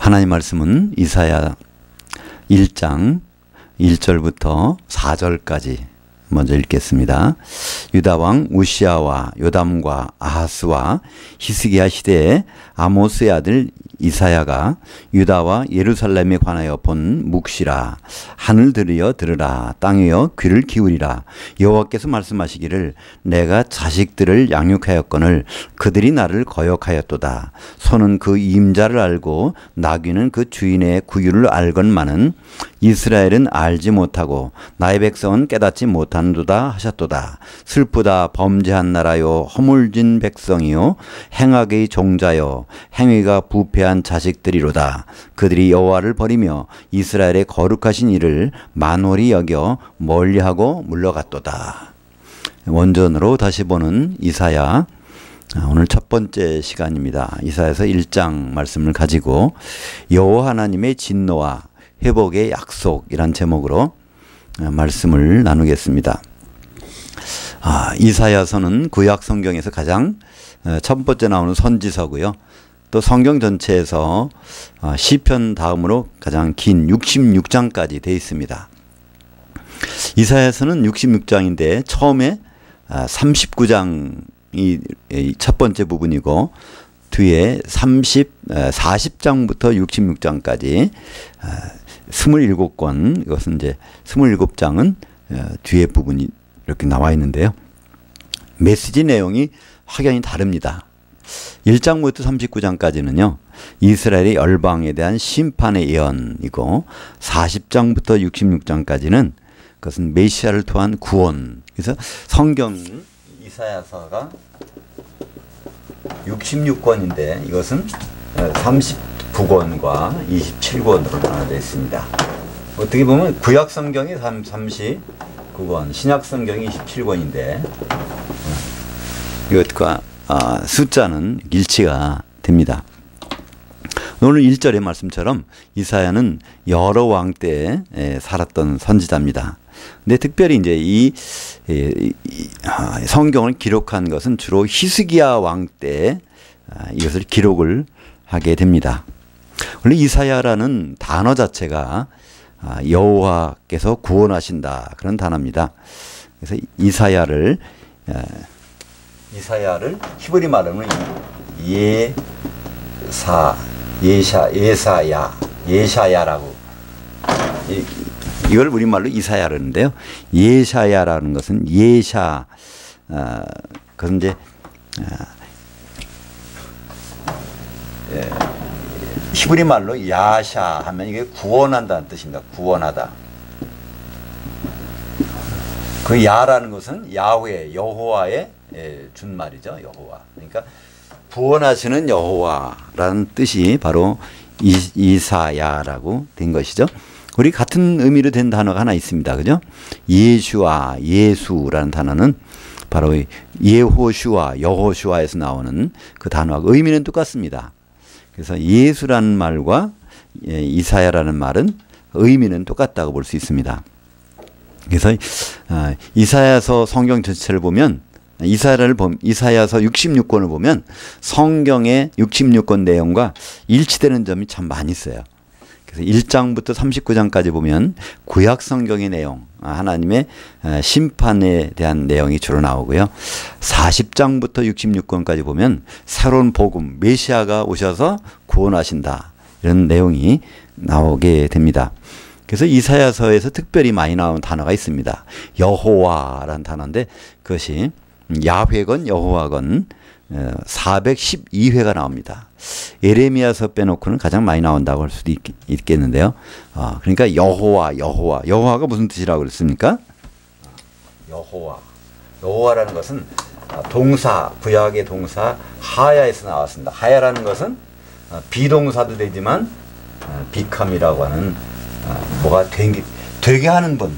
하나님 말씀은 이사야 1장 1절부터 4절까지 먼저 읽겠습니다. 유다 왕 우시아와 요담과 아하스와 히스기야 시대에 아모스의 아들 이사야가 유다와 예루살렘에 관하여 본 묵시라. 하늘 들으여 들으라. 땅이여 귀를 기울이라. 여호와께서 말씀하시기를 내가 자식들을 양육하였거늘 그들이 나를 거역하였도다. 소는 그 임자를 알고 나귀는 그 주인의 구유를 알건만은 이스라엘은 알지 못하고 나의 백성은 깨닫지 못하는도다 하셨도다. 슬프다. 범죄한 나라요 허물진 백성이요 행악의 종자요 행위가 부패한 자식들이로다. 그들이 여호와를 버리며 이스라엘의 거룩하신 이를 만홀히 여겨 멀리하고 물러갔도다. 원전으로 다시 보는 이사야, 오늘 첫 번째 시간입니다. 이사야서 1장 말씀을 가지고 여호와 하나님의 진노와 회복의 약속이란 제목으로 말씀을 나누겠습니다. 이사야서는 구약 성경에서 가장 첫 번째 나오는 선지서고요. 또 성경 전체에서 시편 다음으로 가장 긴 66장까지 되어 있습니다. 이사야서는 66장인데 처음에 39장이 첫 번째 부분이고 뒤에 40장부터 66장까지 27권, 이것은 이제 27장은 뒤에 부분이 이렇게 나와 있는데요. 메시지 내용이 확연히 다릅니다. 1장부터 39장까지는요, 이스라엘의 열방에 대한 심판의 예언이고, 40장부터 66장까지는 그것은 메시아를 통한 구원. 그래서 성경 이사야서가 66권인데 이것은 39권과 27권으로 나눠져 있습니다. 어떻게 보면 구약 성경이 39권, 신약 성경이 27권인데 이것과 숫자는 일치가 됩니다. 오늘 1절의 말씀처럼 이사야는 여러 왕 때에 살았던 선지자입니다. 근데 특별히 이제 이 성경을 기록한 것은 주로 히스기야 왕 때 이것을 기록을 하게 됩니다. 원래 이사야라는 단어 자체가 여호와께서 구원하신다 그런 단어입니다. 그래서 이사야를 히브리 말로는 예샤야라고 이걸 우리말로 이사야라는데요. 예샤야라는 것은 그것은 이제 히브리 말로 야샤 하면 이게 구원한다는 뜻입니다. 구원하다. 그 야라는 것은 야훼, 여호와의 준말이죠. 여호와. 그러니까 구원하시는 여호와라는 뜻이 바로 이사야라고 된 것이죠. 우리 같은 의미로 된 단어가 하나 있습니다. 그죠? 예슈아, 예수라는 단어는 바로 예호슈아, 여호슈아에서 나오는 그 단어하고 의미는 똑같습니다. 그래서 예수라는 말과 이사야라는 말은 의미는 똑같다고 볼 수 있습니다. 그래서 이사야서 성경 전체를 보면 이사야서 66권을 보면 성경의 66권 내용과 일치되는 점이 참 많이 있어요. 그래서 1장부터 39장까지 보면 구약 성경의 내용, 하나님의 심판에 대한 내용이 주로 나오고요. 40장부터 66권까지 보면 새로운 복음, 메시아가 오셔서 구원하신다 이런 내용이 나오게 됩니다. 그래서 이사야서에서 특별히 많이 나오는 단어가 있습니다. 여호와라는 단어인데 그것이 야훼건 여호와건 412회가 나옵니다. 예레미야서 빼놓고는 가장 많이 나온다고 할 수도 있겠는데요. 그러니까 여호와가 무슨 뜻이라고 그랬습니까? 여호와라는 것은 동사, 구약의 동사 하야에서 나왔습니다. 하야라는 것은 비동사도 되지만 비캄이라고 하는 뭐가 되게 하는 분.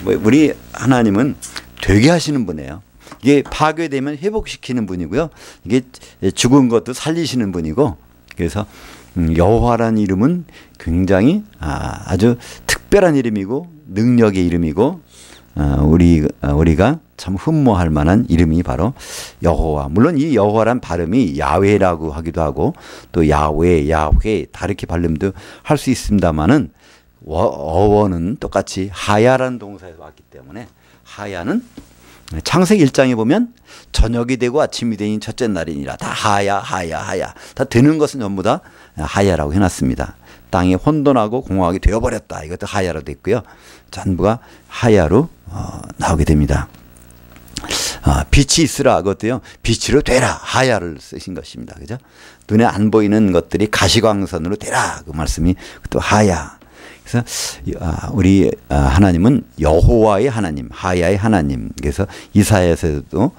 우리 하나님은 되게 하시는 분이에요. 이게 파괴되면 회복시키는 분이고요. 이게 죽은 것도 살리시는 분이고, 그래서 여호와라는 이름은 굉장히 아주 특별한 이름이고 능력의 이름이고 우리가 참 흠모할 만한 이름이 바로 여호와. 물론 이 여호와란 발음이 야훼라고 하기도 하고 또 야훼, 야훼 다르게 발음도 할 수 있습니다만은 어원은 똑같이 하야라는 동사에서 왔기 때문에 하야는 창세기 1장에 보면 저녁이 되고 아침이 되니 첫째 날이니라. 다 하야 하야 하야. 다 되는 것은 전부 다 하야라고 해놨습니다. 땅이 혼돈하고 공허하게 되어버렸다. 이것도 하야로 되어 있고요. 전부가 하야로 나오게 됩니다. 빛이 있으라. 그것도요. 빛으로 되라. 하야를 쓰신 것입니다. 그죠? 눈에 안 보이는 것들이 가시광선으로 되라. 그 말씀이 또 하야. 그래서 우리 하나님은 여호와의 하나님, 하야의 하나님. 그래서 이사야에서도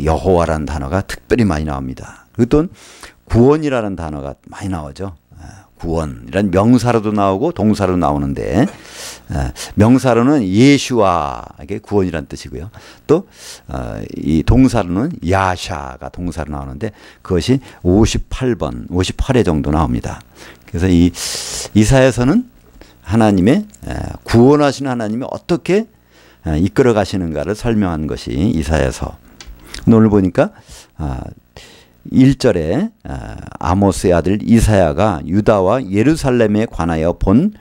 여호와라는 단어가 특별히 많이 나옵니다. 그리고 또 구원이라는 단어가 많이 나오죠. 구원이란 명사로도 나오고 동사로 나오는데 명사로는 예슈와 이게 구원이란 뜻이고요. 또 이 동사로는 야샤가 동사로 나오는데 그것이 58번, 58회 정도 나옵니다. 그래서 이 이사야서는 하나님의 구원하시는 하나님이 어떻게 이끌어 가시는가를 설명한 것이 이사야서. 오늘 보니까 1절에 아모스의 아들 이사야가 유다와 예루살렘에 관하여 본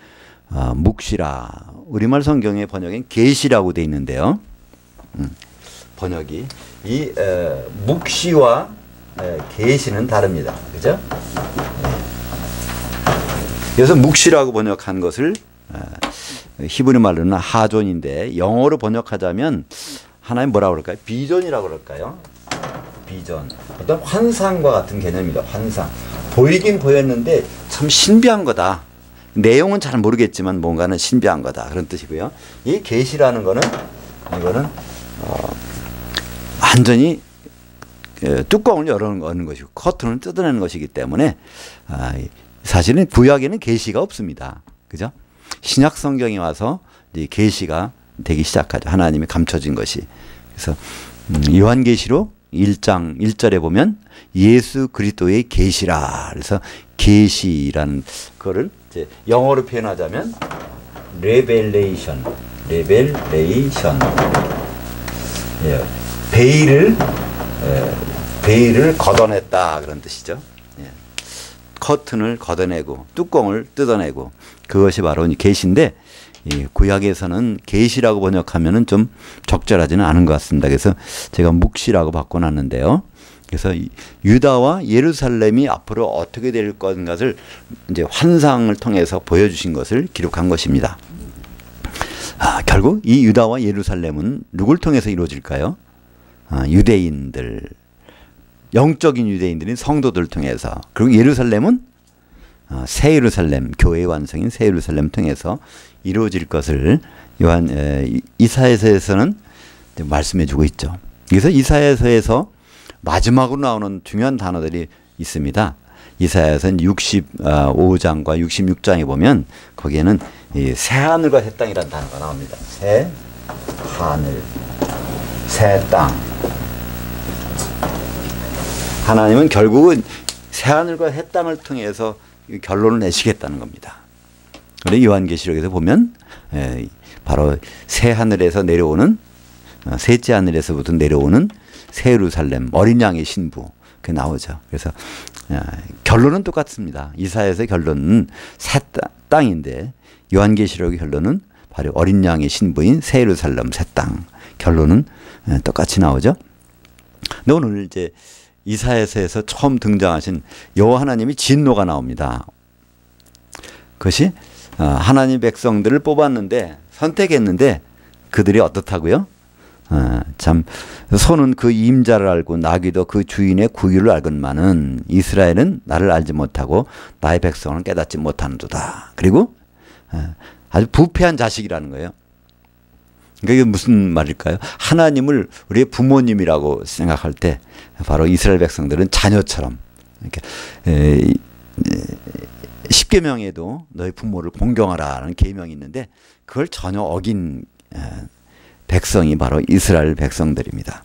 묵시라. 우리말 성경의 번역엔 계시라고 되어 있는데요. 번역이 이 묵시와 계시는 다릅니다. 그죠? 그래서 묵시라고 번역한 것을 히브리 말로는 하존인데 영어로 번역하자면 하나님 뭐라고 그럴까요? 비전이라고 그럴까요? 비전. 어떤 환상과 같은 개념입니다. 환상. 보이긴 보였는데 참 신비한 거다. 내용은 잘 모르겠지만 뭔가는 신비한 거다. 그런 뜻이고요. 이 계시라는 거는 이거는 완전히 뚜껑을 열어놓는 것이고 커튼을 뜯어내는 것이기 때문에 사실은 구약에는 계시가 없습니다. 그죠? 신약 성경에 와서 이제 계시가 되기 시작하죠. 하나님이 감춰진 것이. 그래서 요한계시록 1장 1절에 보면 예수 그리스도의 계시라. 그래서 계시라는 거를 이제 영어로 표현하자면 레벨레이션. 레벨레이션. 예. 베일을 걷어냈다 그런 뜻이죠. 예. 커튼을 걷어내고 뚜껑을 뜯어내고 그것이 바로 계시인데 이 구약에서는 계시라고 번역하면은 좀 적절하지는 않은 것 같습니다. 그래서 제가 묵시라고 바꿔놨는데요. 그래서 유다와 예루살렘이 앞으로 어떻게 될 것을 이제 환상을 통해서 보여주신 것을 기록한 것입니다. 결국 이 유다와 예루살렘은 누굴 통해서 이루어질까요? 유대인들, 영적인 유대인들인 성도들 통해서. 그리고 예루살렘은 새 예루살렘, 교회의 완성인 새 예루살렘 통해서 이루어질 것을 이사야서에서는 말씀해 주고 있죠. 그래서 이사야서에서 마지막으로 나오는 중요한 단어들이 있습니다. 이사야서는 65장과 66장에 보면 거기에는 새 하늘과 새 땅이라는 단어가 나옵니다. 새 하늘, 새 땅. 하나님은 결국은 새 하늘과 새 땅을 통해서 결론을 내시겠다는 겁니다. 그런데 요한계시록에서 보면 바로 새 하늘에서 내려오는 셋째 하늘에서부터 내려오는 새 예루살렘 어린 양의 신부 그게 나오죠. 그래서 결론은 똑같습니다. 이사야서의 결론은 새 땅인데 요한계시록의 결론은 바로 어린 양의 신부인 새 예루살렘 새 땅. 결론은 똑같이 나오죠. 근데 오늘 이제 이사야서에서 처음 등장하신 여호와 하나님이 진노가 나옵니다. 그것이 하나님 백성들을 뽑았는데 선택했는데 그들이 어떻다고요? 참 소는 그 임자를 알고 나귀도 그 주인의 구유를 알건만은 이스라엘은 나를 알지 못하고 나의 백성은 깨닫지 못하는도다. 그리고 아주 부패한 자식이라는 거예요. 그러니까 이게 무슨 말일까요? 하나님을 우리의 부모님이라고 생각할 때 바로 이스라엘 백성들은 자녀처럼 이렇게 십계명에도 너희 부모를 공경하라는 계명이 있는데 그걸 전혀 어긴 백성이 바로 이스라엘 백성들입니다.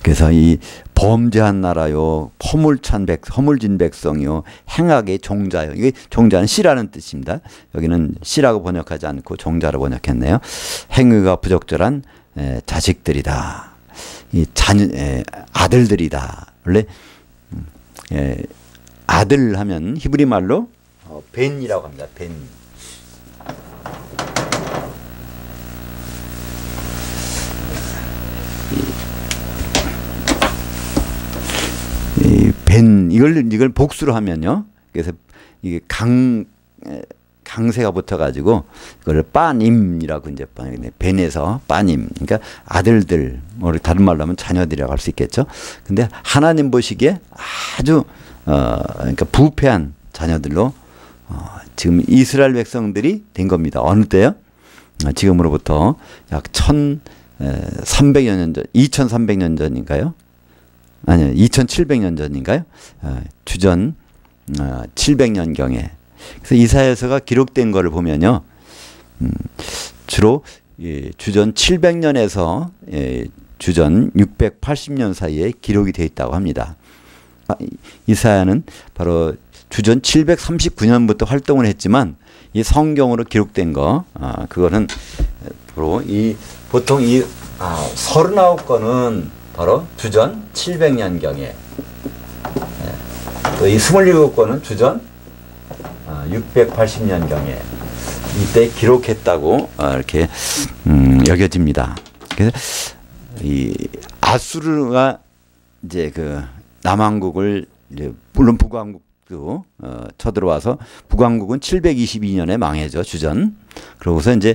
그래서 이 범죄한 나라요, 허물진 백성이요, 행악의 종자요. 이게 종자는 씨라는 뜻입니다. 여기는 씨라고 번역하지 않고 종자로 번역했네요. 행위가 부적절한 자식들이다. 이 자녀, 아들들이다. 원래 아들 하면 히브리 말로 벤이라고 합니다. 벤. 이 벤, 이걸 복수로 하면요. 그래서 이게 강세가 붙어가지고 그걸 빠님이라고 이제 벤에서 빠님. 그러니까 아들들, 뭐 다른 말로 하면 자녀들이라고 할 수 있겠죠. 근데 하나님 보시기에 아주 그러니까 부패한 자녀들로 지금 이스라엘 백성들이 된 겁니다. 어느 때요? 지금으로부터 약 1300여 년 전, 2300년 전인가요? 아니요, 2700년 전인가요? 주전 700년경에. 그래서 이사야서가 기록된 거를 보면요. 주로 주전 700년에서 주전 680년 사이에 기록이 되어 있다고 합니다. 이사야는 바로 주전 739년부터 활동을 했지만 이 성경으로 기록된 거, 그거는 바로 보통 39건은 바로 주전 700년경에, 또 이 27건은 주전 680년경에 이때 기록했다고 이렇게 여겨집니다. 그래서 이 아수르가 이제 그 남왕국을 이제 물론 북왕국도 쳐들어와서 북왕국은 722년에 망해져 주전. 그러고서 이제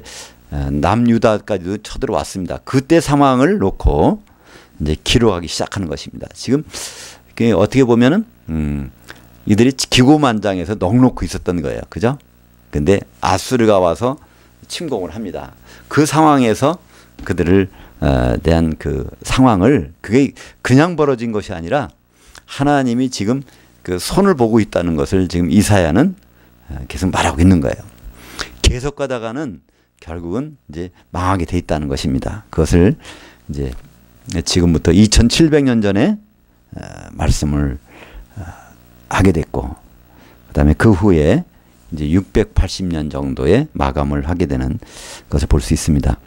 남유다까지도 쳐들어왔습니다. 그때 상황을 놓고 이제 기록하기 시작하는 것입니다. 지금 어떻게 보면은 이들이 기고만장해서 넉놓고 있었던 거예요. 그죠? 근데 아수르가 와서 침공을 합니다. 그 상황에서 그들을 대한 그 상황을, 그게 그냥 벌어진 것이 아니라 하나님이 지금 그 손을 보고 있다는 것을 지금 이사야는 계속 말하고 있는 거예요. 계속 가다가는 결국은 이제 망하게 돼 있다는 것입니다. 그것을 이제 지금부터 2700년 전에 말씀을 하게 됐고, 그다음에 그 후에 이제 680년 정도의 마감을 하게 되는 것을 볼 수 있습니다.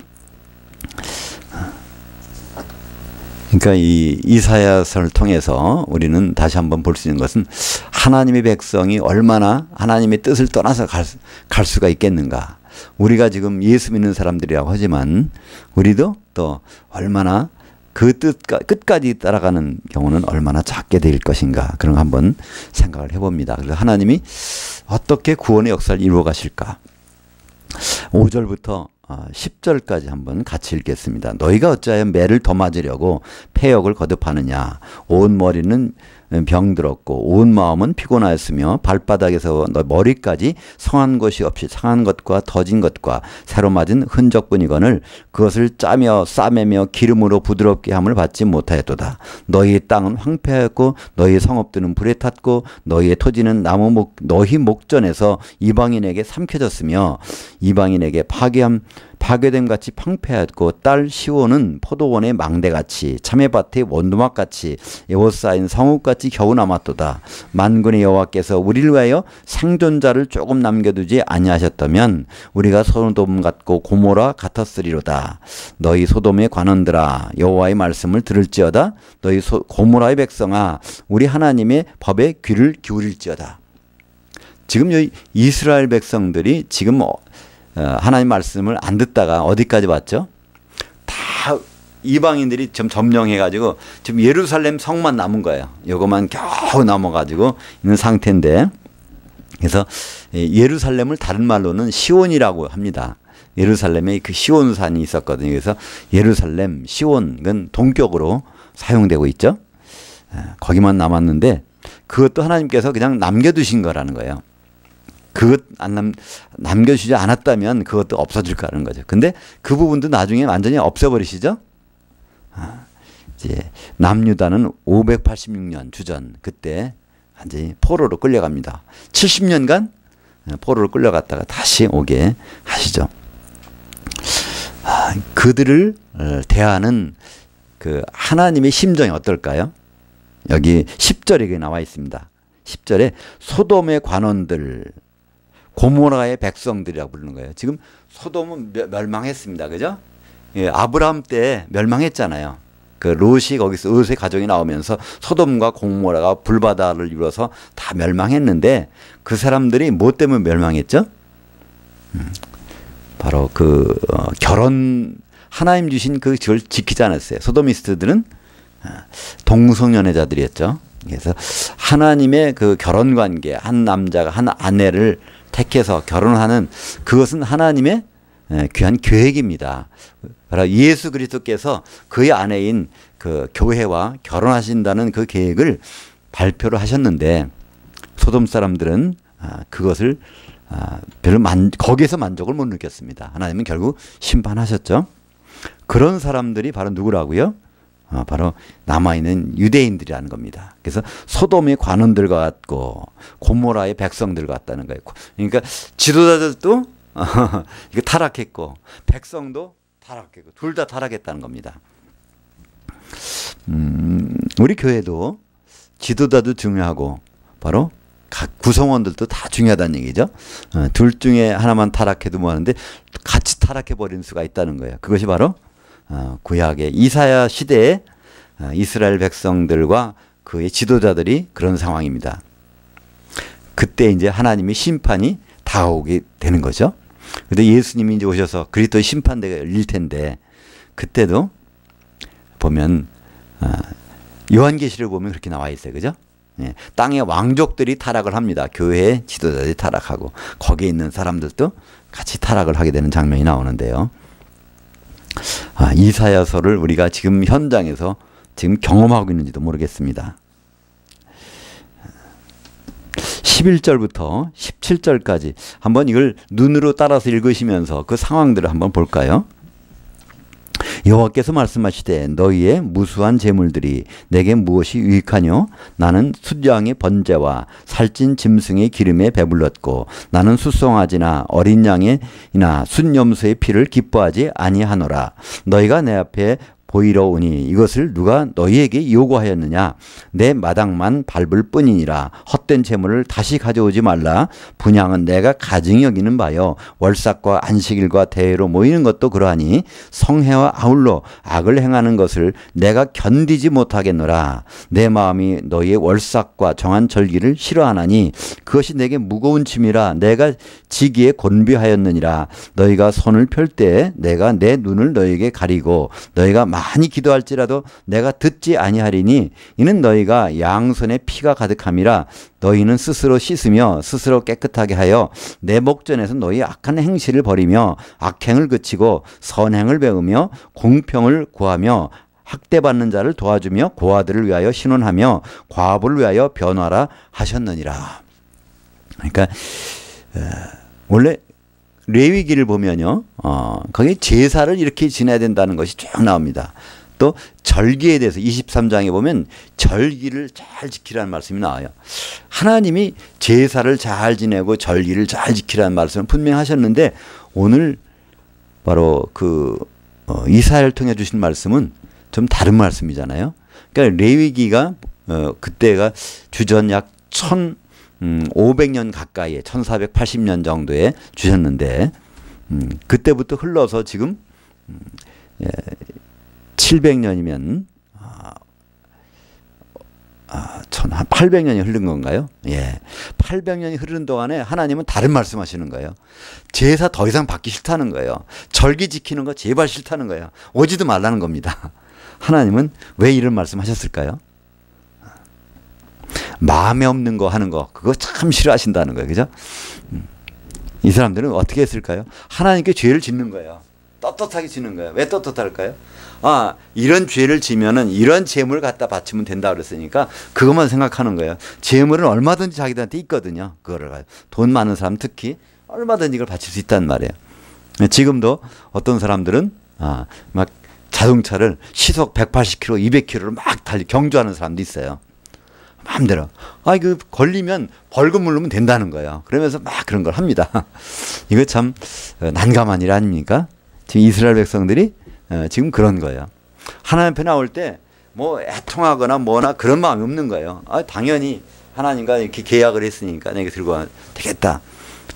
그러니까 이 이사야서를 통해서 우리는 다시 한번 볼 수 있는 것은 하나님의 백성이 얼마나 하나님의 뜻을 떠나서 갈 수가 있겠는가. 우리가 지금 예수 믿는 사람들이라고 하지만 우리도 또 얼마나 그 끝까지 따라가는 경우는 얼마나 작게 될 것인가, 그런 거 한번 생각을 해봅니다. 그래서 하나님이 어떻게 구원의 역사를 이루어 가실까. 5절부터 10절까지 한번 같이 읽겠습니다. 너희가 어찌하여 매를 더 맞으려고 패역을 거듭하느냐. 온 머리는 병들었고 온 마음은 피곤하였으며 발바닥에서 너 머리까지 성한 것이 없이 상한 것과 터진 것과 새로 맞은 흔적뿐이거늘 그것을 짜며 싸매며 기름으로 부드럽게 함을 받지 못하였도다. 너희 땅은 황폐하였고 너희 성읍들은 불에 탔고 너희의 토지는 너희 목전에서 이방인에게 삼켜졌으며 이방인에게 파괴됨 같이 황폐하였고 딸 시온은 포도원의 망대같이 참외밭의 원두막같이 에워싸인 성읍같이 겨우 남았도다. 만군의 여호와께서 우리를 위하여 생존자를 조금 남겨두지 아니하셨다면 우리가 소돔 같고 고모라 같았으리로다. 너희 소돔의 관원들아 여호와의 말씀을 들을지어다. 너희 고모라의 백성아 우리 하나님의 법에 귀를 기울일지어다. 지금 여기 이스라엘 백성들이 지금 하나님 말씀을 안 듣다가 어디까지 왔죠? 다 이방인들이 좀 점령해가지고 지금 예루살렘 성만 남은 거예요. 요것만 겨우 넘어가지고 있는 상태인데, 그래서 예루살렘을 다른 말로는 시온이라고 합니다. 예루살렘에 그 시온산이 있었거든요. 그래서 예루살렘, 시온은 동격으로 사용되고 있죠. 거기만 남았는데 그것도 하나님께서 그냥 남겨두신 거라는 거예요. 그것 남겨주지 않았다면 그것도 없어질 거라는 거죠. 근데 그 부분도 나중에 완전히 없애버리시죠. 이제 남유다는 586년 주전 그때 완전히 포로로 끌려갑니다. 70년간 포로로 끌려갔다가 다시 오게 하시죠. 그들을 대하는 그 하나님의 심정이 어떨까요? 여기 10절에 나와 있습니다. 10절에 소돔의 관원들, 고모라의 백성들이라고 부르는 거예요. 지금 소돔은 멸망했습니다. 그죠? 예, 아브라함 때 멸망했잖아요. 그 롯이 거기서 롯의 가족이 나오면서 소돔과 고모라가 불바다를 이루어서 다 멸망했는데 그 사람들이 뭐 때문에 멸망했죠? 바로 그 결혼 하나님 주신 그걸 지키지 않았어요. 소도미스트들은 동성연애자들이었죠. 그래서 하나님의 그 결혼 관계, 한 남자가 한 아내를 택해서 결혼하는 그것은 하나님의 귀한 계획입니다. 바로 예수 그리스도께서 그의 아내인 그 교회와 결혼하신다는 그 계획을 발표를 하셨는데 소돔 사람들은 그것을 별로 거기에서 만족을 못 느꼈습니다. 하나님은 결국 심판하셨죠. 그런 사람들이 바로 누구라고요? 바로 남아있는 유대인들이라는 겁니다. 그래서 소돔의 관원들과 같고 고모라의 백성들과 같다는 거예요. 그러니까 지도자들도 이거 타락했고 백성도 타락했고 둘 다 타락했다는 겁니다. 우리 교회도 지도자도 중요하고 바로 각 구성원들도 다 중요하다는 얘기죠. 둘 중에 하나만 타락해도 뭐하는데 같이 타락해버리는 수가 있다는 거예요. 그것이 바로 구약의 이사야 시대의 이스라엘 백성들과 그의 지도자들이 그런 상황입니다. 그때 이제 하나님의 심판이 다가오게 되는 거죠. 그런데 예수님이 이제 오셔서 그리스도의 심판대가 열릴 텐데 그때도 보면 요한계시를 보면 그렇게 나와 있어요. 그죠? 예, 땅의 왕족들이 타락을 합니다. 교회의 지도자들이 타락하고 거기에 있는 사람들도 같이 타락을 하게 되는 장면이 나오는데요. 이사야서를 우리가 지금 현장에서 지금 경험하고 있는지도 모르겠습니다. 11절부터 17절까지 한번 이걸 눈으로 따라서 읽으시면서 그 상황들을 한번 볼까요? 여호와께서 말씀하시되 너희의 무수한 재물들이 내게 무엇이 유익하뇨? 나는 숫양의 번제와 살찐 짐승의 기름에 배불렀고 나는 수송아지나 어린 양이나 순염소의 피를 기뻐하지 아니하노라. 너희가 내 앞에 보이러 오니 이것을 누가 너희에게 요구하였느냐? 내 마당만 밟을 뿐이니라. 헛된 재물을 다시 가져오지 말라. 분향은 내가 가증히 여기는 바요. 월삭과 안식일과 대회로 모이는 것도 그러하니 성회와 아울러 악을 행하는 것을 내가 견디지 못하겠노라. 내 마음이 너희의 월삭과 정한 절기를 싫어하나니 그것이 내게 무거운 짐이라 내가 지기에 곤비하였느니라. 너희가 손을 펼 때 내가 내 눈을 너희에게 가리고 너희가 많이 기도할지라도 내가 듣지 아니하리니 이는 너희가 양손에 피가 가득함이라. 너희는 스스로 씻으며 스스로 깨끗하게 하여 내 목전에서 너희 악한 행실을 버리며 악행을 그치고 선행을 배우며 공평을 구하며 학대받는 자를 도와주며 고아들을 위하여 신원하며 과부를 위하여 변화라 하셨느니라. 그러니까 원래 레위기를 보면요, 거기 제사를 이렇게 지내야 된다는 것이 쭉 나옵니다. 또 절기에 대해서 23장에 보면 절기를 잘 지키라는 말씀이 나와요. 하나님이 제사를 잘 지내고 절기를 잘 지키라는 말씀을 분명히 하셨는데 오늘 바로 그 이사야를 통해 주신 말씀은 좀 다른 말씀이잖아요. 그러니까 레위기가 그때가 주전 약 1500년 가까이에 1480년 정도에 주셨는데 그때부터 흘러서 지금 700년이면 한 800년이 흐른 건가요? 예. 800년이 흐르는 동안에 하나님은 다른 말씀 하시는 거예요. 제사 더 이상 받기 싫다는 거예요. 절기 지키는 거 제발 싫다는 거예요. 오지도 말라는 겁니다. 하나님은 왜 이런 말씀 하셨을까요? 마음에 없는 거 하는 거 그거 참 싫어하신다는 거예요. 그죠? 이 사람들은 어떻게 했을까요? 하나님께 죄를 짓는 거예요. 떳떳하게 짓는 거예요. 왜 떳떳할까요? 이런 죄를 지면은 이런 재물을 갖다 바치면 된다 그랬으니까 그것만 생각하는 거예요. 재물은 얼마든지 자기들한테 있거든요. 그거를 가지고 돈 많은 사람 특히 얼마든지 이걸 바칠 수 있단 말이에요. 지금도 어떤 사람들은 막 자동차를 시속 180km, 200km로 막 경주하는 사람도 있어요. 마음대로. 그 걸리면 벌금 물르면 된다는 거예요. 그러면서 막 그런 걸 합니다. 이거 참 난감한 일 아닙니까? 지금 이스라엘 백성들이 지금 그런 거예요. 하나님 앞에 나올 때 뭐 애통하거나 뭐나 그런 마음이 없는 거예요. 당연히 하나님과 이렇게 계약을 했으니까 내가 들고 와야 되겠다.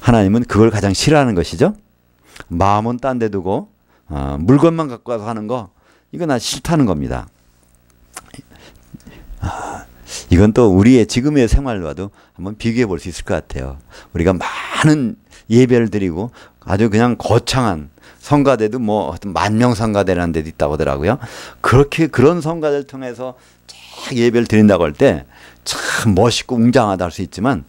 하나님은 그걸 가장 싫어하는 것이죠. 마음은 딴 데 두고 물건만 갖고 와서 하는 거 이거 나 싫다는 겁니다. 이건 또 우리의 지금의 생활과도 한번 비교해 볼 수 있을 것 같아요. 우리가 많은 예배를 드리고 아주 그냥 거창한 성가대도 뭐 10,000명 성가대라는 데도 있다고 하더라고요. 그렇게 그런 성가대를 통해서 쫙 예배를 드린다고 할 때 참 멋있고 웅장하다 할 수 있지만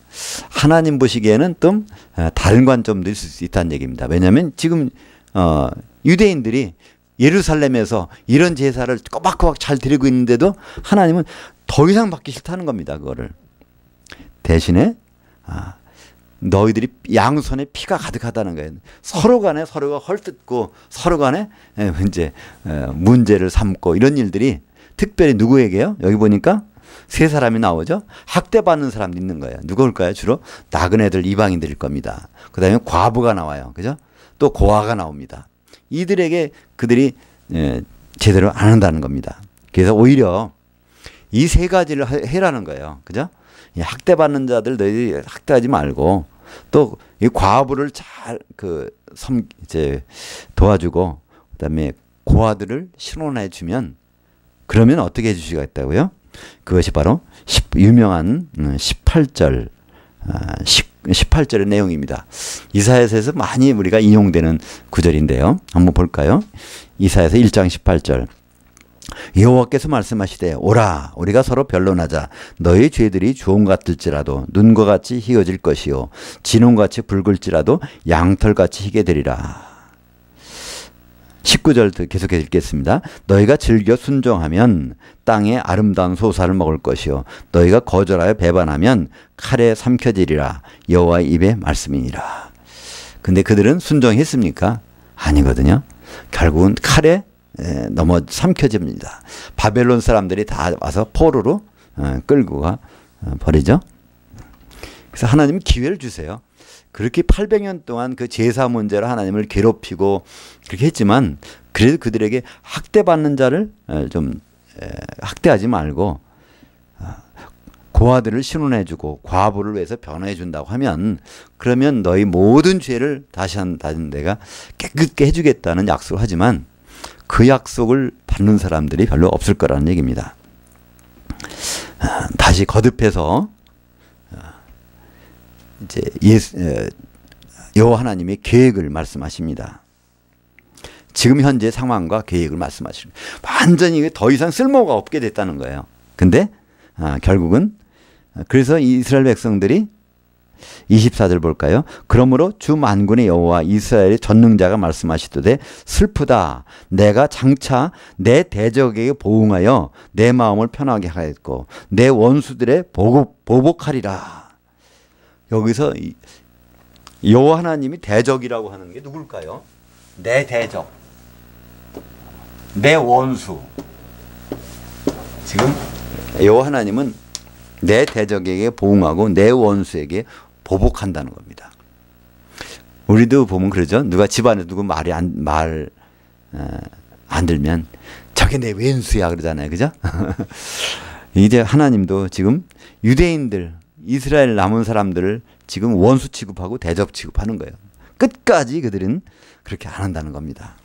하나님 보시기에는 좀 다른 관점도 있을 수 있다는 얘기입니다. 왜냐하면 지금 유대인들이 예루살렘에서 이런 제사를 꼬박꼬박 잘 드리고 있는데도 하나님은 더 이상 받기 싫다는 겁니다. 그거를. 대신에 너희들이 양손에 피가 가득하다는 거예요. 서로 간에 서로가 헐뜯고 서로 간에 이제 문제를 삼고 이런 일들이 특별히 누구에게요? 여기 보니까 세 사람이 나오죠. 학대받는 사람도 있는 거예요. 누구일까요? 주로 나그네들 이방인들일 겁니다. 그 다음에 과부가 나와요. 그죠? 또 고아가 나옵니다. 이들에게 그들이 제대로 안 한다는 겁니다. 그래서 오히려 이 세 가지를 해라는 거예요. 그죠? 학대받는 자들 너희들이 학대하지 말고 또 이 과부를 잘 이제 도와주고 그다음에 고아들을 신원해 주면 그러면 어떻게 해 주시겠다고요? 그것이 바로 유명한 18절 18절의 내용입니다. 이사야서에서 많이 우리가 인용되는 구절인데요. 한번 볼까요? 이사야서 1장 18절. 여호와께서 말씀하시되 오라 우리가 서로 변론하자. 너희 죄들이 주홍 같을지라도 눈과 같이 희어질 것이요 진홍같이 붉을지라도 양털같이 희게 되리라. 19절 계속해서 읽겠습니다. 너희가 즐겨 순종하면 땅의 아름다운 소사를 먹을 것이요 너희가 거절하여 배반하면 칼에 삼켜지리라. 여호와의 입의 말씀이니라. 근데 그들은 순종했습니까? 아니거든요. 결국은 칼에 삼켜집니다. 바벨론 사람들이 다 와서 포로로 끌고 가 버리죠. 그래서 하나님은 기회를 주세요. 그렇게 800년 동안 그 제사 문제로 하나님을 괴롭히고 그렇게 했지만 그래도 그들에게 학대받는 자를 좀 학대하지 말고 고아들을 신원해주고 과부를 위해서 변호해준다고 하면 그러면 너희 모든 죄를 다시 내가 깨끗게 해주겠다는 약속을 하지만 그 약속을 받는 사람들이 별로 없을 거라는 얘기입니다. 다시 거듭해서 이제 여호와 하나님의 계획을 말씀하십니다. 지금 현재 상황과 계획을 말씀하십니다. 완전히 더 이상 쓸모가 없게 됐다는 거예요. 근데 결국은 그래서 이스라엘 백성들이 24절 볼까요? 그러므로 주 만군의 여호와 이스라엘의 전능자가 말씀하시되 슬프다. 내가 장차 내 대적에게 보응하여 내 마음을 편하게 하였고 내 원수들의 보복하리라. 여기서 여호와 하나님이 대적이라고 하는 게 누굴까요? 내 대적, 내 원수. 지금 여호와 하나님은 내 대적에게 보응하고 내 원수에게 보복한다는 겁니다. 우리도 보면 그러죠. 누가 집안에 누구 말 안 들면 저게 내 왼수야 그러잖아요. 그죠? 이제 하나님도 지금 유대인들 이스라엘 남은 사람들을 지금 원수 취급하고 대적 취급하는 거예요. 끝까지 그들은 그렇게 안 한다는 겁니다.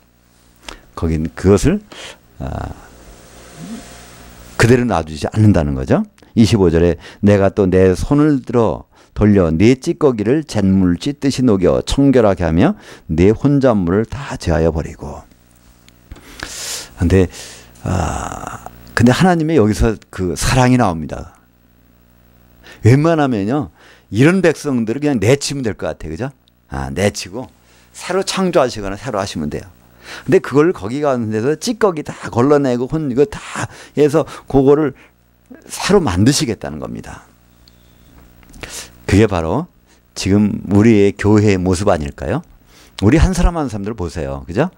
거긴 그것을 그대로 놔두지 않는다는 거죠. 25절에 내가 또 내 손을 돌려 네 찌꺼기를 잿물 찢듯이 녹여 청결하게 하며 네 혼잣물을 다 제하여 버리고. 근데 하나님의 여기서 그 사랑이 나옵니다. 웬만하면요 이런 백성들을 그냥 내치면 될 것 같아요. 그죠? 내치고 새로 창조하시거나 새로 하시면 돼요. 근데 그걸 거기 가는 데서 찌꺼기 다 걸러내고 이거 다 해서 그거를 새로 만드시겠다는 겁니다. 그게 바로 지금 우리의 교회의 모습 아닐까요? 우리 한 사람 한 사람들 보세요. 그죠?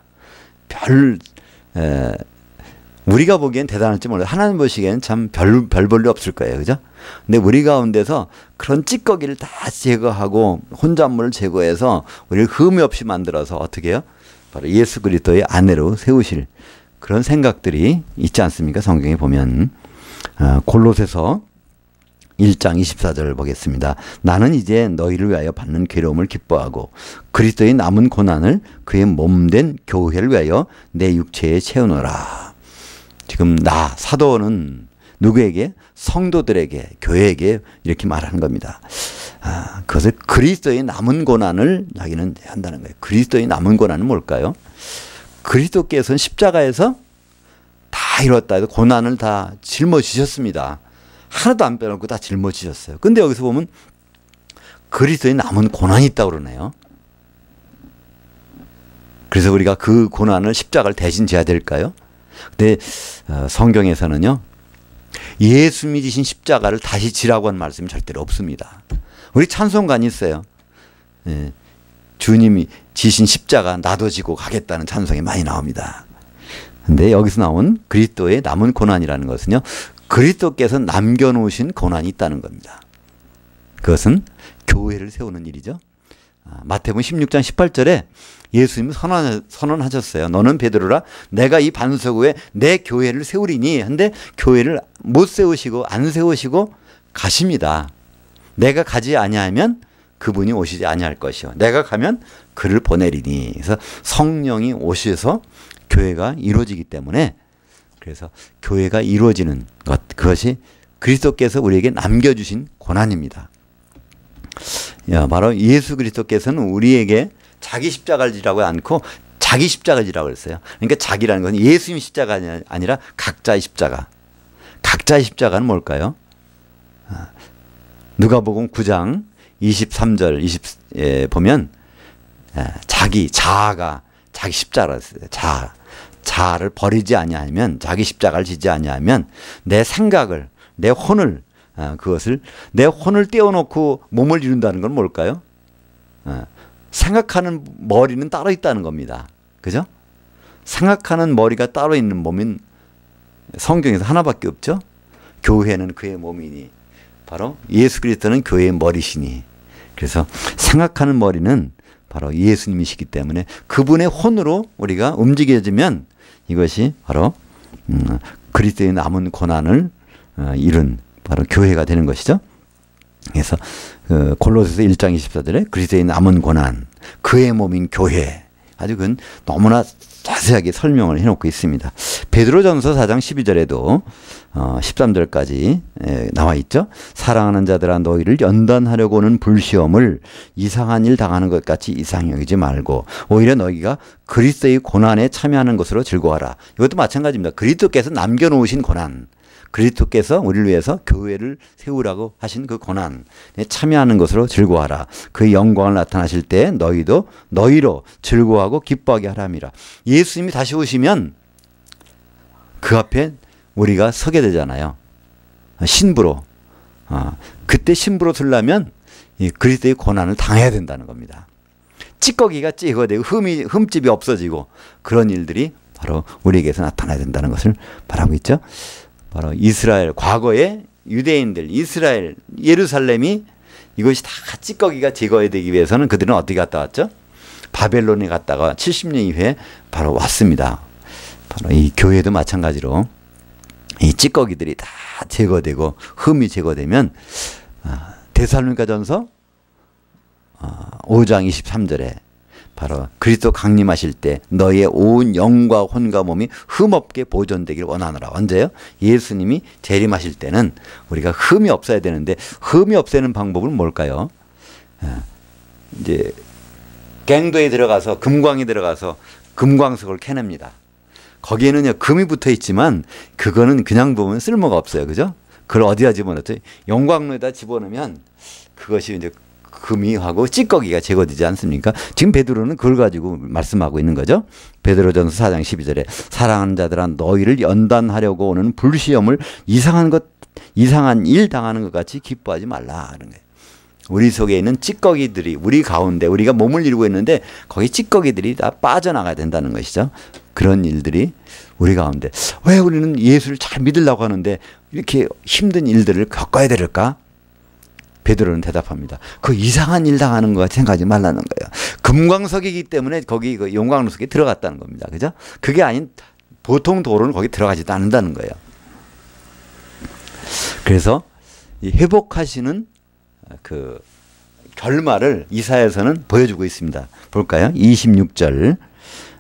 우리가 보기엔 대단할지 몰라요. 하나님 보시기에는 참 별 볼 일 없을 거예요. 그죠? 근데 우리 가운데서 그런 찌꺼기를 다 제거하고 혼잣물을 제거해서 우리를 흠이 없이 만들어서 어떻게 해요? 바로 예수 그리스도의 아내로 세우실 그런 생각들이 있지 않습니까? 성경에 보면 골로새서 1장 24절을 보겠습니다. 나는 이제 너희를 위하여 받는 괴로움을 기뻐하고 그리스도의 남은 고난을 그의 몸된 교회를 위하여 내 육체에 채우노라. 지금 나 사도는 누구에게? 성도들에게, 교회에게 이렇게 말하는 겁니다. 그것을 그리스도의 남은 고난을 자기는 한다는 거예요. 그리스도의 남은 고난은 뭘까요? 그리스도께서는 십자가에서 다 이뤘다 해도 고난을 다 짊어지셨습니다. 하나도 안 빼놓고 다 짊어지셨어요. 근데 여기서 보면 그리스도의 남은 고난이 있다고 그러네요. 그래서 우리가 그 고난을 십자가를 대신 져야 될까요? 근데 성경에서는요, 예수님이 지신 십자가를 다시 지라고 하는 말씀이 절대로 없습니다. 우리 찬송가니 있어요. 예, 주님이 지신 십자가 나도 지고 가겠다는 찬송이 많이 나옵니다. 근데 여기서 나온 그리스도의 남은 고난이라는 것은요, 그리스도께서 남겨놓으신 고난이 있다는 겁니다. 그것은 교회를 세우는 일이죠. 마태복음 16장 18절에 예수님이 선언하셨어요. 너는 베드로라, 내가 이 반석 위에 내 교회를 세우리니. 근데 교회를 못 세우시고 안 세우시고 가십니다. 내가 가지 아니하면 그분이 오시지 아니할 것이요, 내가 가면 그를 보내리니. 그래서 성령이 오셔서 교회가 이루어지기 때문에, 그래서 교회가 이루어지는 것, 그것이 그리스도께서 우리에게 남겨주신 고난입니다. 바로 예수 그리스도께서는 우리에게 자기 십자가를 지라고 않고 자기 십자가를 지라고 했어요. 그러니까 자기라는 건 예수님 십자가가 아니라 각자의 십자가. 각자의 십자가는 뭘까요? 누가복음 9장 23절 20에 보면 자아가 자기 십자가를 했어요. 자아를 버리지 아니하면, 자기 십자가를 지지 아니하면 내 생각을, 내 혼을, 그것을 내 혼을 떼어놓고 몸을 이룬다는 건 뭘까요? 생각하는 머리는 따로 있다는 겁니다. 그죠? 생각하는 머리가 따로 있는 몸은 성경에서 하나밖에 없죠. 교회는 그의 몸이니, 바로 예수 그리스도는 교회의 머리시니. 그래서 생각하는 머리는 바로 예수님이시기 때문에 그분의 혼으로 우리가 움직여지면 이것이 바로 그리스도의 남은 고난을 이룬 바로 교회가 되는 것이죠. 그래서 골로새서 1장 24절에 그리스도의 남은 고난, 그의 몸인 교회, 아주 그건 너무나 자세하게 설명을 해놓고 있습니다. 베드로전서 4장 12절에도 13절까지 나와 있죠. 사랑하는 자들아, 너희를 연단하려고 오는 불시험을 이상한 일 당하는 것 같이 이상히 여기지 말고 오히려 너희가 그리스도의 고난에 참여하는 것으로 즐거워하라. 이것도 마찬가지입니다. 그리스도께서 남겨놓으신 고난, 그리스도께서 우리를 위해서 교회를 세우라고 하신 그 고난에 참여하는 것으로 즐거워하라. 그 영광을 나타나실 때 너희로 즐거워하고 기뻐하게 하람이라. 예수님이 다시 오시면 그 앞에 우리가 서게 되잖아요. 신부로. 그때 신부로 서려면 이 그리스도의 고난을 당해야 된다는 겁니다. 찌꺼기가 찌거되고 흠집이 없어지고 그런 일들이 바로 우리에게서 나타나야 된다는 것을 말하고 있죠. 바로 이스라엘, 과거의 유대인들, 이스라엘, 예루살렘이 이것이 다 찌꺼기가 제거되기 위해서는 그들은 어디 갔다 왔죠? 바벨론에 갔다가 70년 이후에 바로 왔습니다. 바로 이 교회도 마찬가지로 이 찌꺼기들이 다 제거되고 흠이 제거되면 데살로니가전서 5장 23절에 바로 그리스도 강림하실 때 너희의 온 영과 혼과 몸이 흠없게 보존되길 원하노라. 언제요? 예수님이 재림하실 때는 우리가 흠이 없어야 되는데 흠이 없애는 방법은 뭘까요? 이제 갱도에 들어가서 금광이 들어가서 금광석을 캐냅니다. 거기에는요 금이 붙어 있지만 그거는 그냥 보면 쓸모가 없어요. 그죠? 그걸 어디다 집어넣죠? 용광로에다 집어넣으면 그것이 이제 금이 하고 찌꺼기가 제거되지 않습니까? 지금 베드로는 그걸 가지고 말씀하고 있는 거죠. 베드로전서 4장 12절에 사랑하는 자들아, 너희를 연단하려고 오는 불시험을 이상한 일 당하는 것 같이 기뻐하지 말라 하는 거예요. 우리 속에 있는 찌꺼기들이, 우리 가운데 우리가 몸을 이루고 있는데 거기 찌꺼기들이 다 빠져나가야 된다는 것이죠. 그런 일들이 우리 가운데, 왜 우리는 예수를 잘 믿으려고 하는데 이렇게 힘든 일들을 겪어야 될까? 베드로는 대답합니다. 그 이상한 일 당하는 것 같이 생각하지 말라는 거예요. 금광석이기 때문에 거기 그 용광로 속에 들어갔다는 겁니다. 그죠? 그게 아닌 보통 도로는 거기 들어가지도 않는다는 거예요. 그래서 이 회복하시는 그 결말을 이사야서는 보여주고 있습니다. 볼까요? 26절,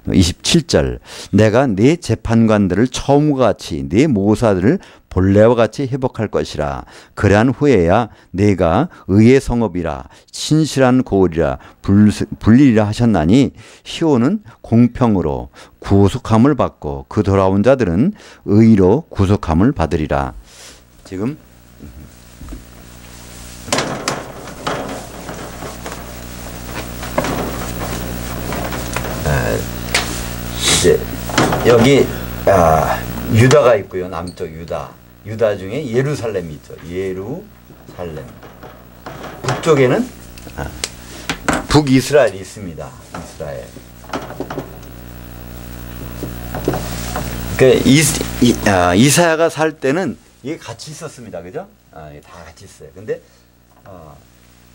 27절. 내가 네 재판관들을 처음과 같이 네 모사들을 본래와 같이 회복할 것이라. 그러한 후에야 내가 의의 성읍이라 신실한 고을이라 불리리라 하셨나니 시온은 공평으로 구속함을 받고 그 돌아온 자들은 의로 구속함을 받으리라. 지금 이제 여기 유다가 있고요. 남쪽 유다 중에 예루살렘이 있죠. 예루살렘. 북쪽에는 북이스라엘이 있습니다. 이스라엘. 그러니까 이사야가 살 때는 이게 같이 있었습니다. 그죠? 다 같이 있어요. 근데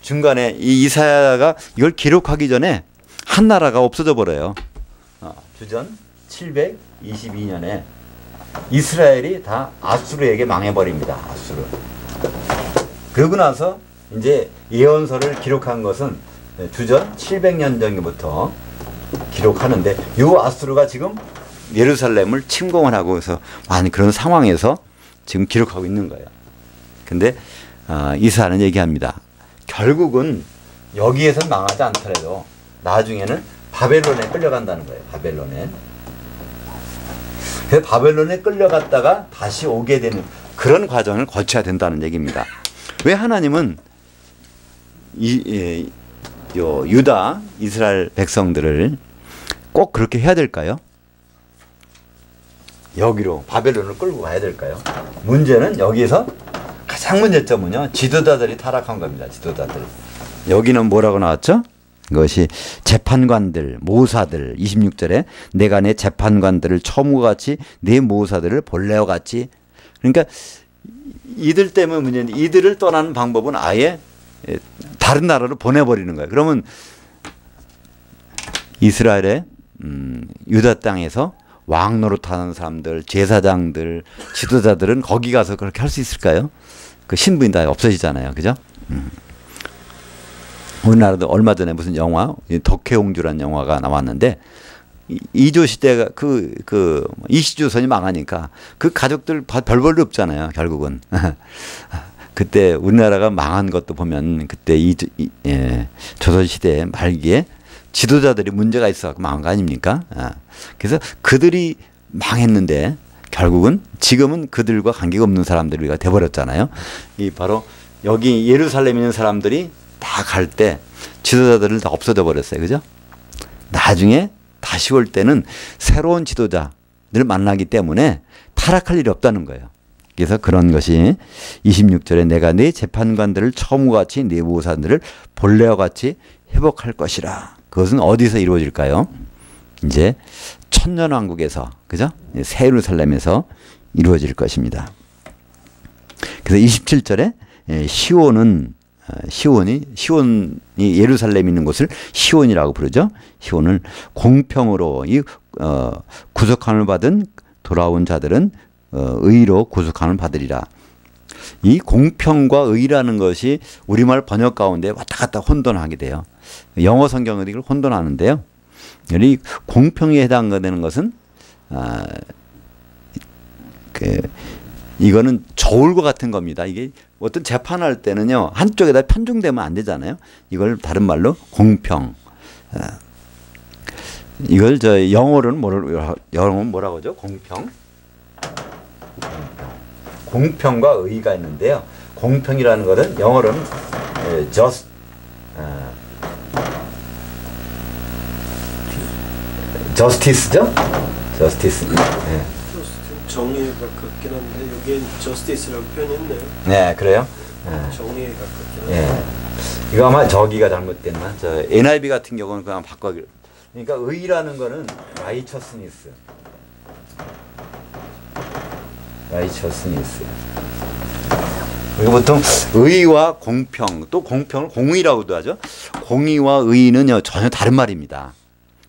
중간에 이 이사야가 이걸 기록하기 전에 한 나라가 없어져 버려요. 주전 722년에 이스라엘이 다 아수르에게 망해버립니다. 아수르. 그러고 나서 이제 예언서를 기록한 것은 주전 700년 전부터 기록하는데 이 아수르가 지금 예루살렘을 침공을 하고 해서 그런 상황에서 지금 기록하고 있는 거예요. 근데 이사야는 얘기합니다. 결국은 여기에서 망하지 않더라도 나중에는 바벨론에 끌려간다는 거예요. 바벨론에. 그래서 바벨론에 끌려갔다가 다시 오게 되는 그런 과정을 거쳐야 된다는 얘기입니다. 왜 하나님은 유다, 이스라엘 백성들을 꼭 그렇게 해야 될까요? 여기로 바벨론을 끌고 가야 될까요? 문제는 여기에서 가장 문제점은요. 지도자들이 타락한 겁니다. 지도자들. 여기는 뭐라고 나왔죠? 그것이 재판관들, 모사들 26절에 내가 내 재판관들을 처음과 같이 내 모사들을 본래와 같이. 그러니까 이들 때문에 문제인데 이들을 떠나는 방법은 아예 다른 나라로 보내버리는 거예요. 그러면 이스라엘의 유다 땅에서 왕 노릇하는 사람들, 제사장들, 지도자들은 거기 가서 그렇게 할 수 있을까요? 그 신분이 다 없어지잖아요. 그죠? 우리나라도 얼마 전에 무슨 영화, 덕혜옹주라는 영화가 나왔는데, 이조 시대가 이시조선이 망하니까 그 가족들 별 볼일 없잖아요. 결국은. 그때 우리나라가 망한 것도 보면 그때 조선시대 말기에 지도자들이 문제가 있어 망한 거 아닙니까? 그래서 그들이 망했는데 결국은 지금은 그들과 관계가 없는 사람들이 돼버렸잖아요. 바로 여기 예루살렘에 있는 사람들이 다 갈 때 지도자들을 다 없어져 버렸어요. 그죠? 나중에 다시 올 때는 새로운 지도자를 만나기 때문에 타락할 일이 없다는 거예요. 그래서 그런 것이 26절에 내가 네 재판관들을 처음과 같이 네 모사들을 본래와 같이 회복할 것이라. 그것은 어디서 이루어질까요? 이제 천년왕국에서, 그죠? 새 예루살렘에서 이루어질 것입니다. 그래서 27절에 시온이 예루살렘에 있는 곳을 시온이라고 부르죠. 시온을 공평으로 구속함을 받은 돌아온 자들은 의로 구속함을 받으리라. 이 공평과 의라는 것이 우리말 번역 가운데 왔다 갔다 혼돈하게 돼요. 영어 성경은 이걸 혼돈하는데요. 이 공평에 해당되는 것은 이거는 저울과 같은 겁니다. 이게 어떤 재판할 때는요, 한쪽에다 편중되면 안 되잖아요. 이걸 다른 말로 공평. 이걸 영어로는 뭐라고 하죠? 공평. 공평과 의가 있는데요. 공평이라는 것은 영어로는 justice죠? justice. 네. 정의에 가깝긴 한데 여기엔 justice라고 표현했네요. 네, 그래요? 정의에 가깝긴 한데. 네. 이거 아마 저기가 잘못됐나? NIV 같은 경우는 그냥 바꿔. 그러니까 의라는 거는 righteousness. 그리고 보통 의와 공평, 또 공평을 공의라고도 하죠. 공의와 의는 전혀 다른 말입니다.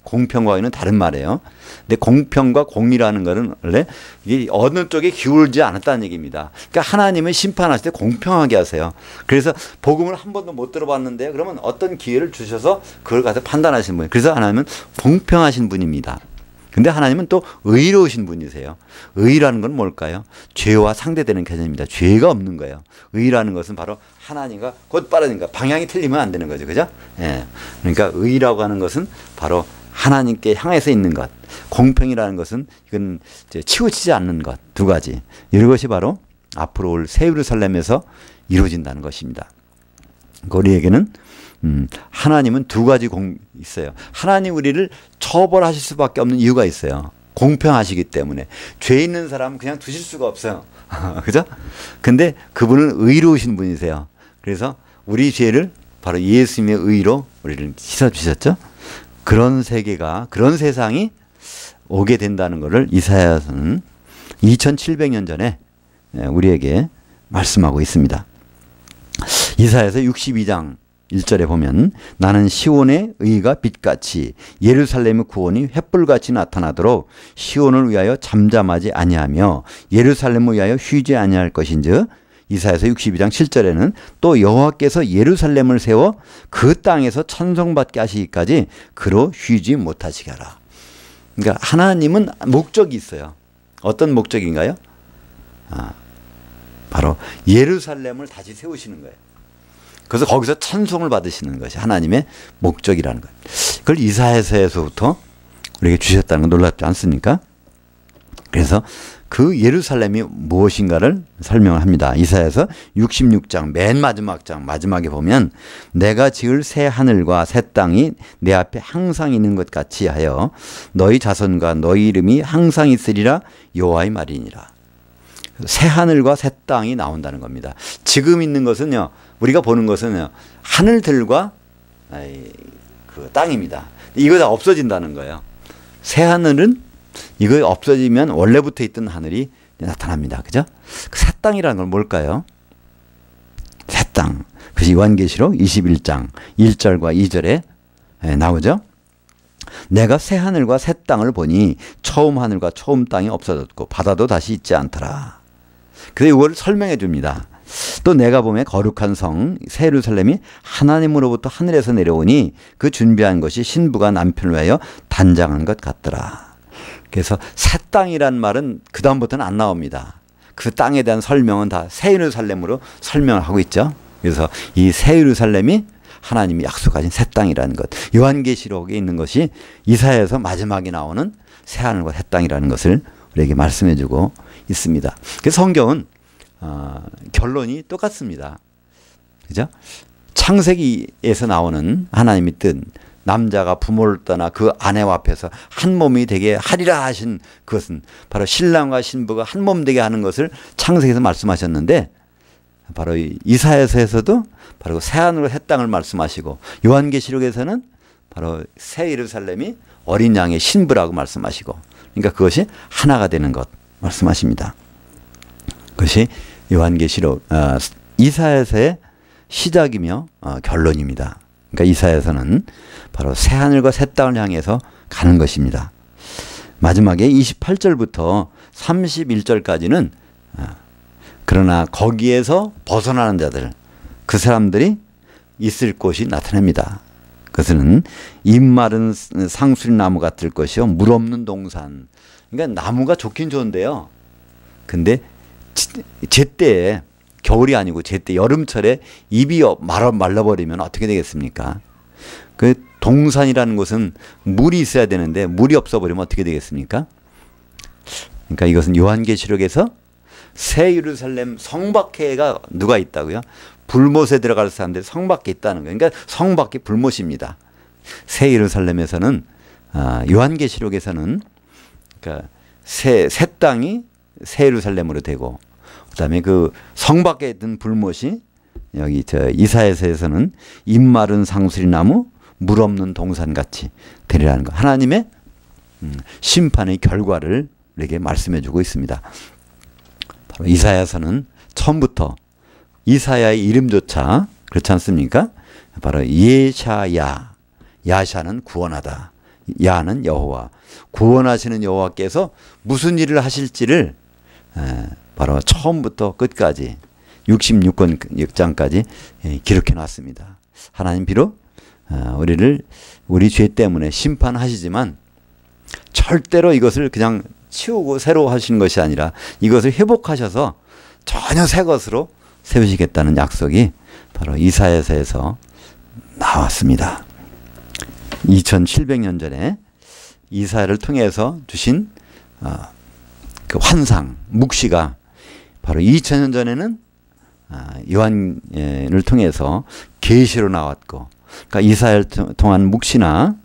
공평과 의는 다른 말이에요. 근데 공평과 공의라는 거는 원래 이게 어느 쪽에 기울지 않았다는 얘기입니다. 그러니까 하나님은 심판하실 때 공평하게 하세요. 그래서 복음을 한 번도 못 들어봤는데 그러면 어떤 기회를 주셔서 그걸 가서 판단하시는 분이에요. 그래서 하나님은 공평하신 분입니다. 근데 하나님은 또 의로우신 분이세요. 의라는 건 뭘까요? 죄와 상대되는 개념입니다. 죄가 없는 거예요. 의라는 것은 바로 하나님과 곧바르니까 방향이 틀리면 안 되는 거죠. 그죠? 예. 그러니까 의라고 하는 것은 바로 하나님께 향해서 있는 것. 공평이라는 것은 이건 이제 치우치지 않는 것. 두 가지. 이것이 바로 앞으로 올 새 예루살렘에서 이루어진다는 것입니다. 우리에게는 하나님은 두 가지 있어요. 하나님 우리를 처벌하실 수밖에 없는 이유가 있어요. 공평하시기 때문에. 죄 있는 사람은 그냥 두실 수가 없어요. 그죠? 근데 그분은 의로우신 분이세요. 그래서 우리 죄를 바로 예수님의 의로 우리를 씻어주셨죠. 그런 세계가, 그런 세상이 오게 된다는 것을 이사야서는 2700년 전에 우리에게 말씀하고 있습니다. 이사야서 62장 1절에 보면 나는 시온의 의가 빛같이 예루살렘의 구원이 횃불같이 나타나도록 시온을 위하여 잠잠하지 아니하며 예루살렘을 위하여 쉬지 아니할 것인즉 이사야서 62장 7절에는 또 여호와께서 예루살렘을 세워 그 땅에서 찬송받게 하시기까지 그로 쉬지 못하시게 하라. 그러니까 하나님은 목적이 있어요. 어떤 목적인가요? 바로 예루살렘을 다시 세우시는 거예요. 그래서 거기서 찬송을 받으시는 것이 하나님의 목적이라는 거예요. 그걸 이사야서에서부터 우리에게 주셨다는 건 놀랍지 않습니까? 그래서 그 예루살렘이 무엇인가를 설명을 합니다. 이사야서 66장 맨 마지막 장 마지막에 보면 내가 지을 새 하늘과 새 땅이 내 앞에 항상 있는 것 같이 하여 너희 자손과 너희 이름이 항상 있으리라 여호와의 말이니라. 새 하늘과 새 땅이 나온다는 겁니다. 지금 있는 것은요, 우리가 보는 것은요, 하늘들과 그 땅입니다. 이거 다 없어진다는 거예요. 새 하늘은 이거 없어지면 원래부터 있던 하늘이 나타납니다. 그죠? 새 땅이라는 건 뭘까요? 새 땅. 그것이 요한계시록 21장 1절과 2절에 나오죠. 내가 새 하늘과 새 땅을 보니 처음 하늘과 처음 땅이 없어졌고 바다도 다시 있지 않더라. 그래서 이걸 설명해 줍니다. 또 내가 보면 거룩한 성 새 예루살렘이 하나님으로부터 하늘에서 내려오니 그 준비한 것이 신부가 남편을 위하여 단장한 것 같더라. 그래서 새 땅이란 말은 그 다음부터는 안 나옵니다. 그 땅에 대한 설명은 다 새 예루살렘으로 설명을 하고 있죠. 그래서 이 새 예루살렘이 하나님이 약속하신 새 땅이라는 것. 요한계시록에 있는 것이 이사야에서 마지막에 나오는 새 하늘과 새 땅이라는 것을 우리에게 말씀해 주고 있습니다. 그래서 성경은 결론이 똑같습니다. 그죠? 창세기에서 나오는 하나님의 뜻, 남자가 부모를 떠나 그 아내와 앞에서 한 몸이 되게 하리라 하신 그것은 바로 신랑과 신부가 한 몸 되게 하는 것을 창세기에서 말씀하셨는데 바로 이사야서에서도 바로 새 하늘과 새 땅을 말씀하시고 요한계시록에서는 바로 새 예루살렘이 어린 양의 신부라고 말씀하시고 그러니까 그것이 하나가 되는 것 말씀하십니다. 그것이 요한계시록 이사야서의 시작이며 결론입니다. 그러니까 이사야서는 바로 새 하늘과 새 땅을 향해서 가는 것입니다. 마지막에 28절부터 31절까지는 그러나 거기에서 벗어나는 자들, 그 사람들이 있을 곳이 나타납니다. 그것은 잎 마른 상수리나무 같을 것이요 물 없는 동산. 그러니까 나무가 좋긴 좋은데요. 근데 제때에 겨울이 아니고 제때 여름철에 잎이 말라버리면 어떻게 되겠습니까? 그 동산이라는 곳은 물이 있어야 되는데 물이 없어버리면 어떻게 되겠습니까? 그러니까 이것은 요한계시록에서 새 예루살렘 성 밖에가 누가 있다고요? 불못에 들어갈 사람들이 성 밖에 있다는 거예요. 그러니까 성 밖에 불못입니다. 새 예루살렘에서는 요한계시록에서는 그러니까 새 땅이 새 예루살렘으로 되고 그다음에 그 성 밖에 있던 불못이 여기 이사야서에서는 잎 마른 상수리나무 물 없는 동산같이 되리라는 거. 하나님의 심판의 결과를 우리에게 말씀해 주고 있습니다. 바로 이사야서는 처음부터 이사야의 이름조차 그렇지 않습니까? 바로 예샤야. 야샤는 구원하다. 야는 여호와, 구원하시는 여호와께서 무슨 일을 하실지를 바로 처음부터 끝까지 66장까지 기록해 놨습니다. 하나님 비록 우리를 우리 죄 때문에 심판하시지만 절대로 이것을 그냥 치우고 새로 하시는 것이 아니라 이것을 회복하셔서 전혀 새 것으로 세우시겠다는 약속이 바로 이사야서에서 나왔습니다. 2700년 전에 이사야를 통해서 주신 그 환상, 묵시가 바로 2000년 전에는 요한을 통해서 계시로 나왔고, 그러니까 이사야를 통한 묵시나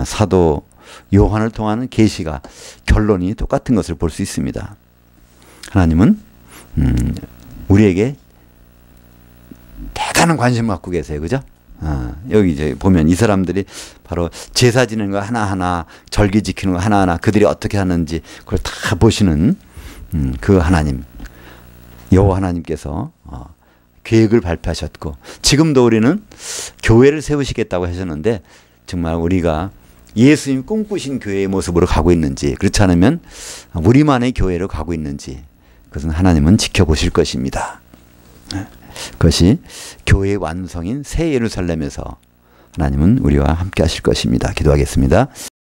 사도 요한을 통하는 계시가 결론이 똑같은 것을 볼 수 있습니다. 하나님은 우리에게 대단한 관심을 갖고 계세요. 그죠? 여기 이제 보면 이 사람들이 바로 제사 지내는 거 하나하나, 절기 지키는 거 하나하나, 그들이 어떻게 하는지 그걸 다 보시는 그 하나님, 여호와 하나님께서 계획을 발표하셨고, 지금도 우리는 교회를 세우시겠다고 하셨는데 정말 우리가 예수님 꿈꾸신 교회의 모습으로 가고 있는지, 그렇지 않으면 우리만의 교회로 가고 있는지, 그것은 하나님은 지켜보실 것입니다. 그것이 교회의 완성인 새 예루살렘에서 하나님은 우리와 함께 하실 것입니다. 기도하겠습니다.